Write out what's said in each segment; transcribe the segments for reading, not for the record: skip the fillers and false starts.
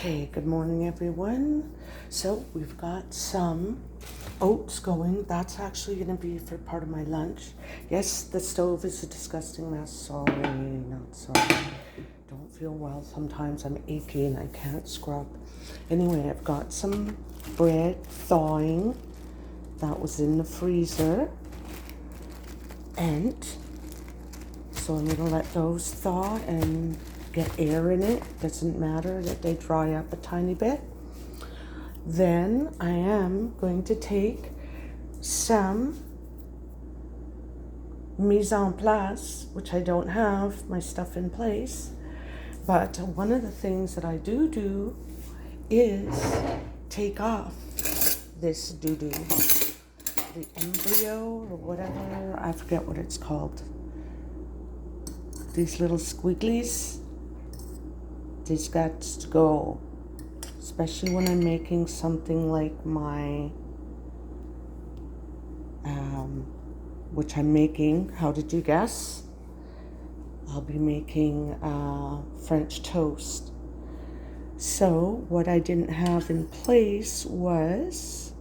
Okay, good morning everyone. So we've got some oats going. That's actually going to be for part of my lunch. Yes, the stove is a disgusting mess. Sorry, not sorry. Don't feel well. Sometimes I'm achy and I can't scrub. Anyway, I've got some bread thawing. That was in the freezer. And so I'm going to let those thaw and get air in it. Doesn't matter that they dry up a tiny bit. Then I am going to take some mise en place, which I don't have my stuff in place. But one of the things that I do is take off this doo-doo, the embryo or whatever, I forget what it's called. These little squigglies, these got to go, especially when I'm making something like my, which I'm making, how did you guess? I'll be making French toast. So what I didn't have in place was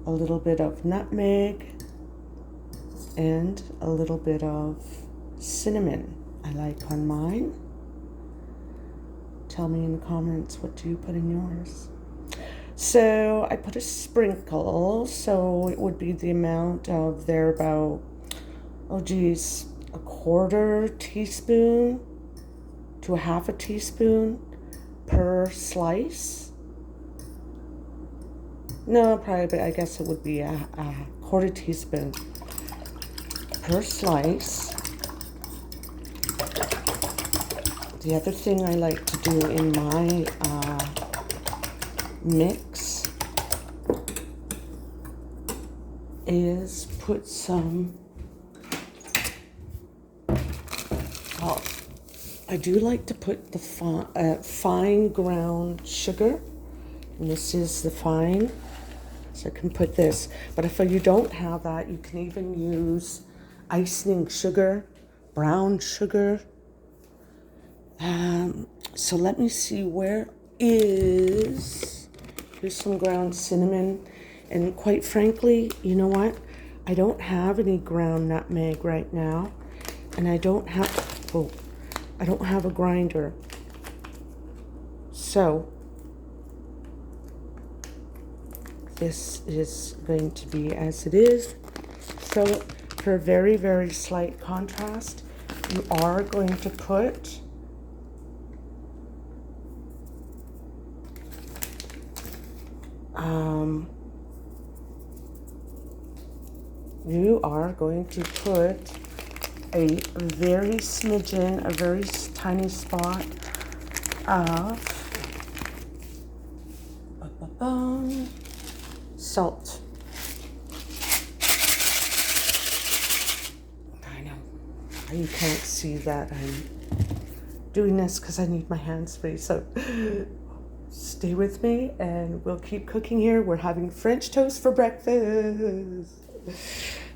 a little bit of nutmeg and a little bit of cinnamon. I like on mine. Tell me in the comments, what do you put in yours? So I put a sprinkle, so it would be the amount of about, a quarter teaspoon to a half a teaspoon per slice. No, probably, I guess it would be a quarter teaspoon per slice. The other thing I like to do in my mix is put some, I do like to put the fine ground sugar, and this is the fine, so I can put this. But if you don't have that, you can even use icing sugar, brown sugar. So let me see, here's some ground cinnamon, and quite frankly, you know what? I don't have any ground nutmeg right now, and I don't have a grinder. So this is going to be as it is. So for a very, very slight contrast, you are going to put a very smidgen, a very tiny spot of salt. I know you can't see that I'm doing this because I need my hands free, so stay with me and we'll keep cooking here. We're having French toast for breakfast.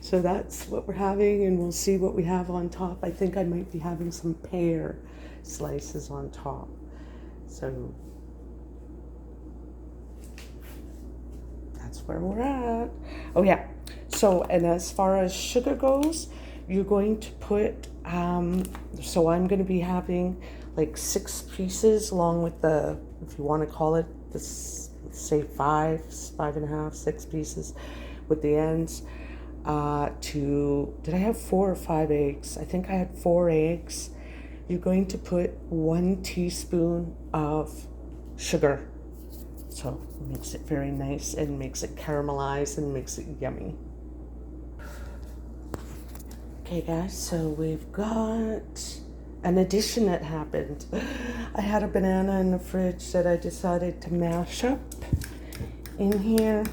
So that's what we're having, and we'll see what we have on top. I think I might be having some pear slices on top. So that's where we're at. Oh yeah. So, and as far as sugar goes, you're going to put, so I'm going to be having like 6 pieces along with the, if you want to call it, this, say 5.5, 6 pieces with the ends. Did I have 4 or 5 eggs? I think I had 4 eggs. You're going to put 1 teaspoon of sugar. So it makes it very nice and makes it caramelize and makes it yummy. Okay guys, so we've got an addition that happened. I had a banana in the fridge that I decided to mash up in here.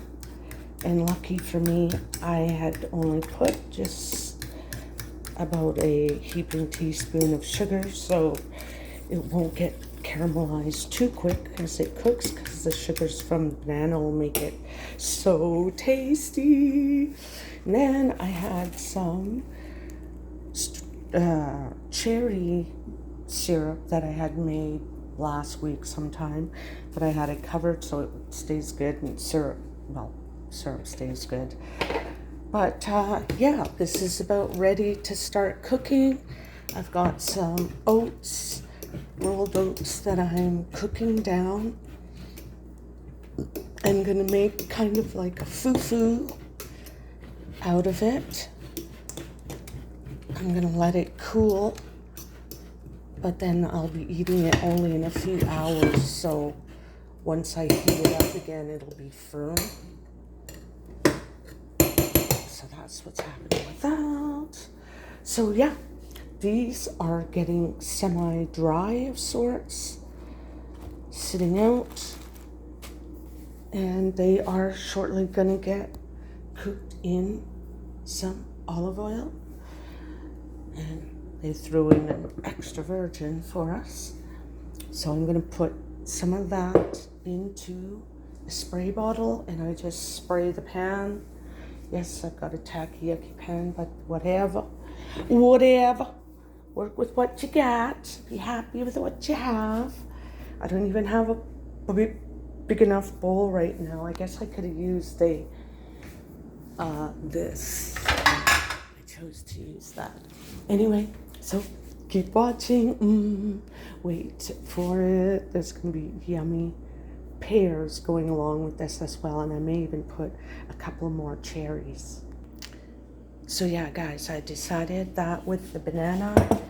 And lucky for me, I had only put just about a heaping teaspoon of sugar, so it won't get caramelized too quick as it cooks, because the sugars from the banana will make it so tasty. And then I had some cherry syrup that I had made last week sometime, but I had it covered so it stays good, and syrup stays good. But yeah, this is about ready to start cooking. I've got some oats, rolled oats that I'm cooking down. I'm gonna make kind of like a fufu out of it. I'm gonna let it cool, but then I'll be eating it only in a few hours, so once I heat it up again, it'll be firm. So that's what's happening with that. So yeah, these are getting semi-dry of sorts, sitting out, and they are shortly gonna get cooked in some olive oil. And they threw in an extra virgin for us. So I'm gonna put some of that into a spray bottle, and I just spray the pan. Yes, I've got a takoyaki pan, but whatever. Work with what you got. Be happy with what you have. I don't even have a big enough bowl right now. I guess I could have used this. I chose to use that. Anyway, so keep watching. Wait for it. There's gonna be yummy pears going along with this as well, and I may even put a couple more cherries. So yeah, guys, I decided that with the banana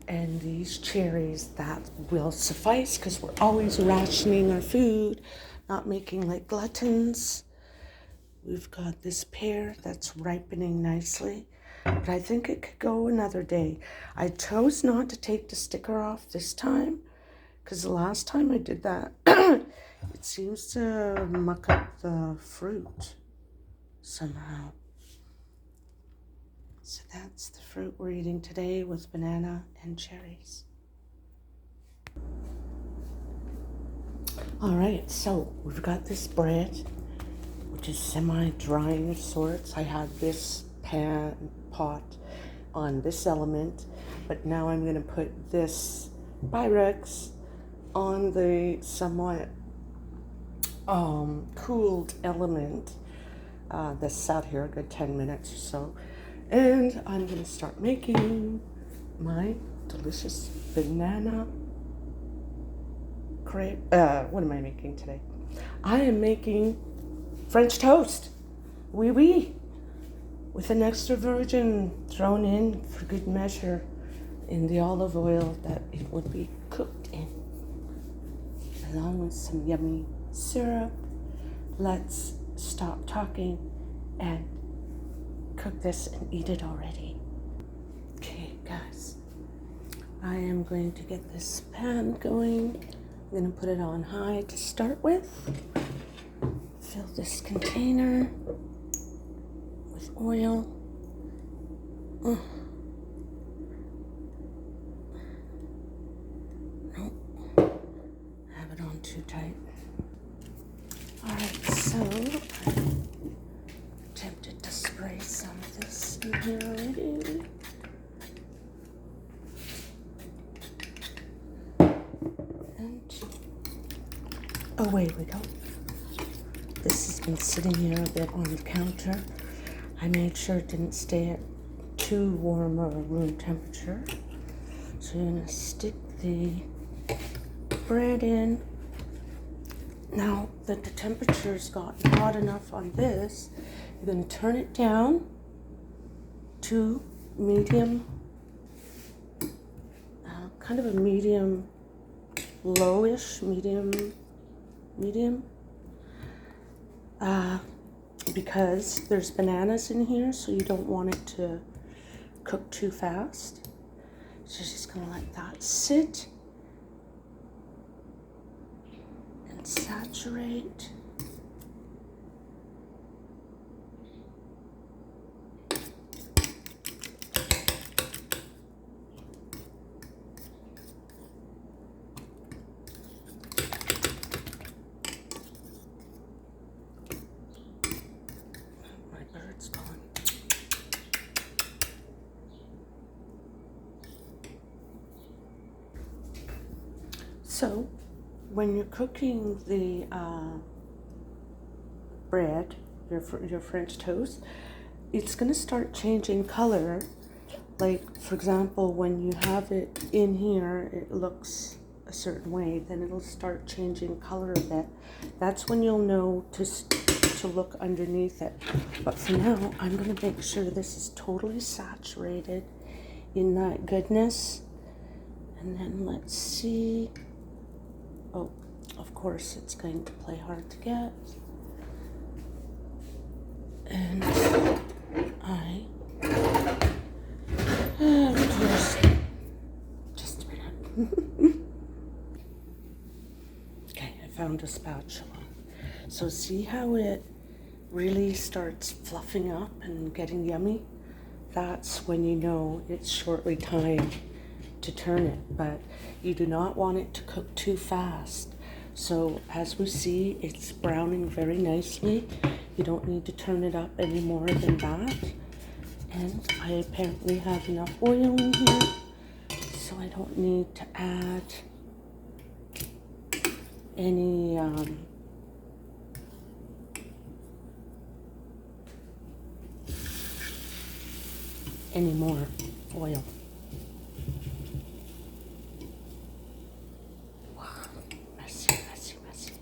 and these cherries, that will suffice, because we're always rationing our food, not making like gluttons. We've got this pear that's ripening nicely, but I think it could go another day. I chose not to take the sticker off this time, because the last time I did that, it seems to muck up the fruit somehow. So that's the fruit we're eating today with banana and cherries. All right, so we've got this bread, which is semi-drying of sorts. I had this pot on this element, but now I'm going to put this Pyrex on the somewhat cooled element. This sat here a good 10 minutes or so, and I'm going to start making my delicious banana crepe. What am I making today? I am making French toast, oui, with an extra virgin thrown in for good measure in the olive oil that it would be cooked in, along with some yummy syrup. Let's stop talking and cook this and eat it already. Okay, guys, I am going to get this pan going. I'm going to put it on high to start with. Fill this container with oil. Nope. Have it on too tight. Alright, so I'm tempted to spray some of this in here already. And away we go. This has been sitting here a bit on the counter. I made sure it didn't stay at too warm or room temperature. So you're going to stick the bread in. Now that the temperature's gotten hot enough on this, you're going to turn it down to medium, kind of a medium, lowish, medium, because there's bananas in here, so you don't want it to cook too fast. So just gonna let that sit and saturate. So when you're cooking the bread, your French toast, it's going to start changing color. Like, for example, when you have it in here, it looks a certain way, then it'll start changing color a bit. That's when you'll know to look underneath it. But for now, I'm going to make sure this is totally saturated in that goodness. And then let's see. Oh, of course, it's going to play hard to get. And I just a minute. Okay, I found a spatula. So see how it really starts fluffing up and getting yummy? That's when you know it's shortly time to turn it, but you do not want it to cook too fast. So as we see, it's browning very nicely. You don't need to turn it up any more than that. And I apparently have enough oil in here, so I don't need to add any more oil. Wow, messy, messy, messy.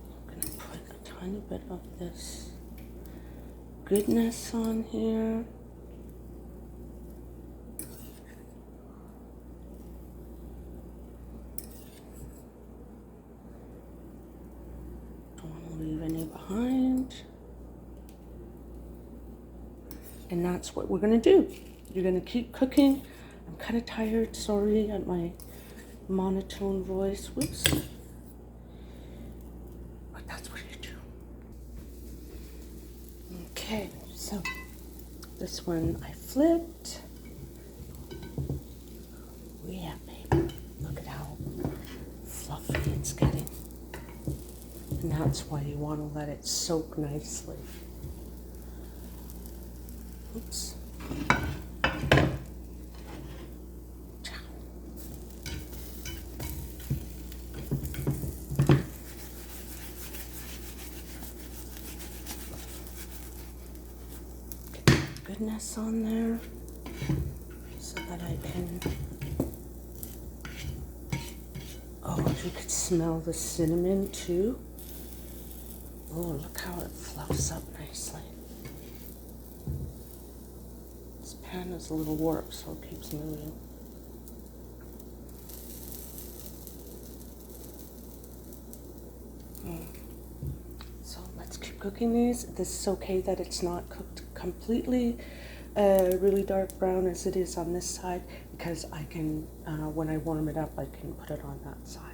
I'm gonna put a tiny bit of this goodness on here. Don't want to leave any behind. And that's what we're going to do. You're going to keep cooking. I'm kind of tired, sorry, at my monotone voice. Whoops. But that's what you do. Okay, so this one I flipped. Yeah, baby. Look at how fluffy it's getting. And that's why you want to let it soak nicely. Oops. Goodness on there so that I can. Oh, if you could smell the cinnamon too. Oh, look how it fluffs up nicely. This pan is a little warped, so it keeps moving. So let's keep cooking these. This is okay that it's not cooked completely really dark brown as it is on this side, because I can, when I warm it up, I can put it on that side.